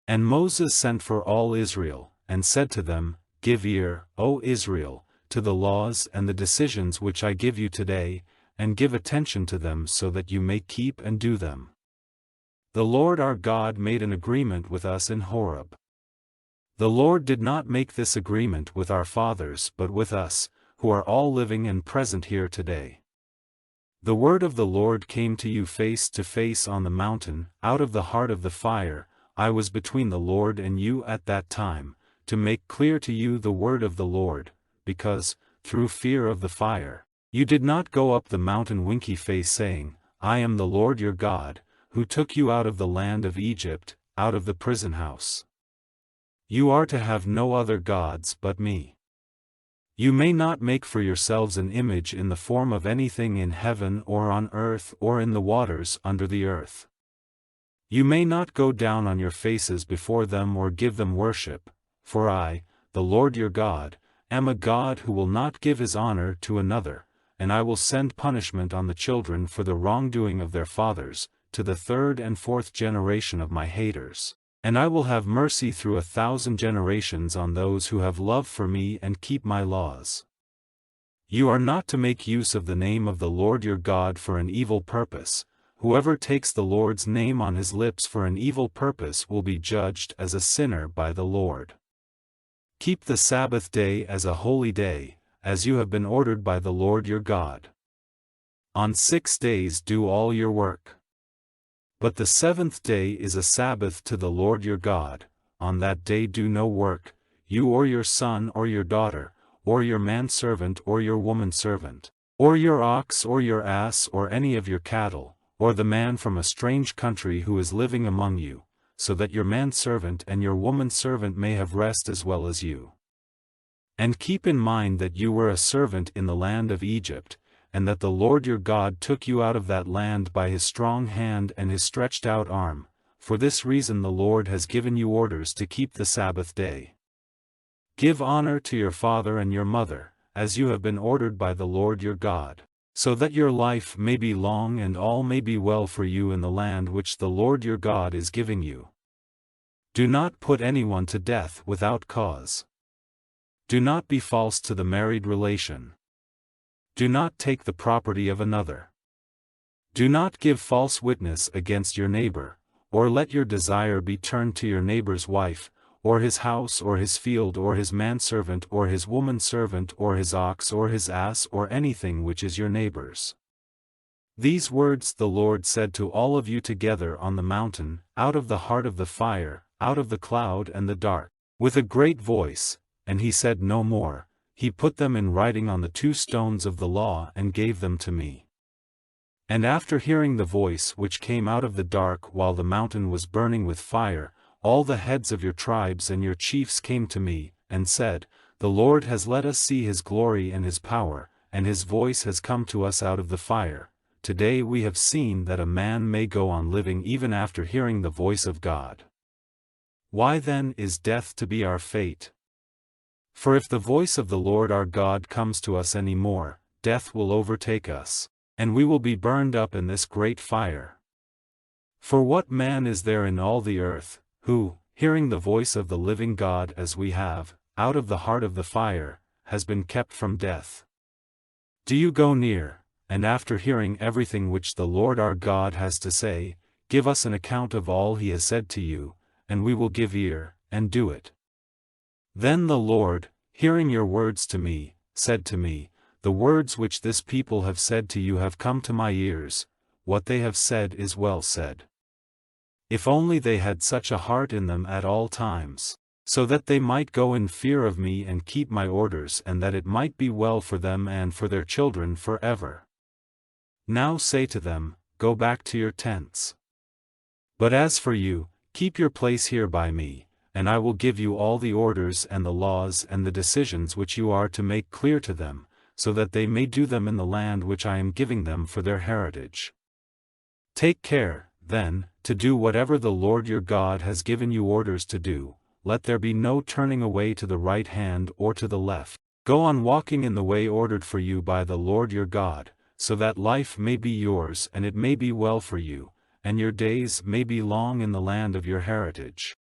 And Moses sent for all Israel, and said to them, Give ear, O Israel, to the laws and the decisions which I give you today, and give attention to them so that you may keep and do them. The Lord our God made an agreement with us in Horeb. The Lord did not make this agreement with our fathers but with us, who are all living and present here today. The word of the Lord came to you face to face on the mountain, out of the heart of the fire. I was between the Lord and you at that time, to make clear to you the word of the Lord, because, through fear of the fire, you did not go up the mountain winky face saying, I am the Lord your God, who took you out of the land of Egypt, out of the prison house. You are to have no other gods but me. You may not make for yourselves an image in the form of anything in heaven or on earth or in the waters under the earth. You may not go down on your faces before them or give them worship, for I, the Lord your God, am a God who will not give his honor to another, and I will send punishment on the children for the wrongdoing of their fathers, to the third and fourth generation of my haters. And I will have mercy through 1,000 generations on those who have love for me and keep my laws. You are not to make use of the name of the Lord your God for an evil purpose. Whoever takes the Lord's name on his lips for an evil purpose will be judged as a sinner by the Lord. Keep the Sabbath day as a holy day, as you have been ordered by the Lord your God. On 6 days do all your work. But the 7th day is a Sabbath to the Lord your God. On that day do no work, you or your son or your daughter, or your manservant or your womanservant, or your ox or your ass or any of your cattle, or the man from a strange country who is living among you, so that your manservant and your womanservant may have rest as well as you. And keep in mind that you were a servant in the land of Egypt, and that the Lord your God took you out of that land by his strong hand and his stretched out arm. For this reason the Lord has given you orders to keep the Sabbath day. Give honor to your father and your mother, as you have been ordered by the Lord your God, so that your life may be long and all may be well for you in the land which the Lord your God is giving you. Do not put anyone to death without cause. Do not be false to the married relation. Do not take the property of another. Do not give false witness against your neighbor, or let your desire be turned to your neighbor's wife, or his house or his field or his manservant or his womanservant or his ox or his ass or anything which is your neighbor's. These words the Lord said to all of you together on the mountain, out of the heart of the fire, out of the cloud and the dark, with a great voice, and he said no more. He put them in writing on the 2 stones of the law and gave them to me. And after hearing the voice which came out of the dark while the mountain was burning with fire, all the heads of your tribes and your chiefs came to me, and said, The Lord has let us see his glory and his power, and his voice has come to us out of the fire. Today we have seen that a man may go on living even after hearing the voice of God. Why then is death to be our fate? For if the voice of the Lord our God comes to us any more, death will overtake us, and we will be burned up in this great fire. For what man is there in all the earth, who, hearing the voice of the living God as we have, out of the heart of the fire, has been kept from death? Do you go near, and after hearing everything which the Lord our God has to say, give us an account of all he has said to you, and we will give ear, and do it. Then the Lord, hearing your words to me, said to me, The words which this people have said to you have come to my ears. What they have said is well said. If only they had such a heart in them at all times, so that they might go in fear of me and keep my orders, and that it might be well for them and for their children forever. Now say to them, Go back to your tents. But as for you, keep your place here by me, and I will give you all the orders and the laws and the decisions which you are to make clear to them, so that they may do them in the land which I am giving them for their heritage. Take care, then, to do whatever the Lord your God has given you orders to do. Let there be no turning away to the right hand or to the left. Go on walking in the way ordered for you by the Lord your God, so that life may be yours and it may be well for you, and your days may be long in the land of your heritage.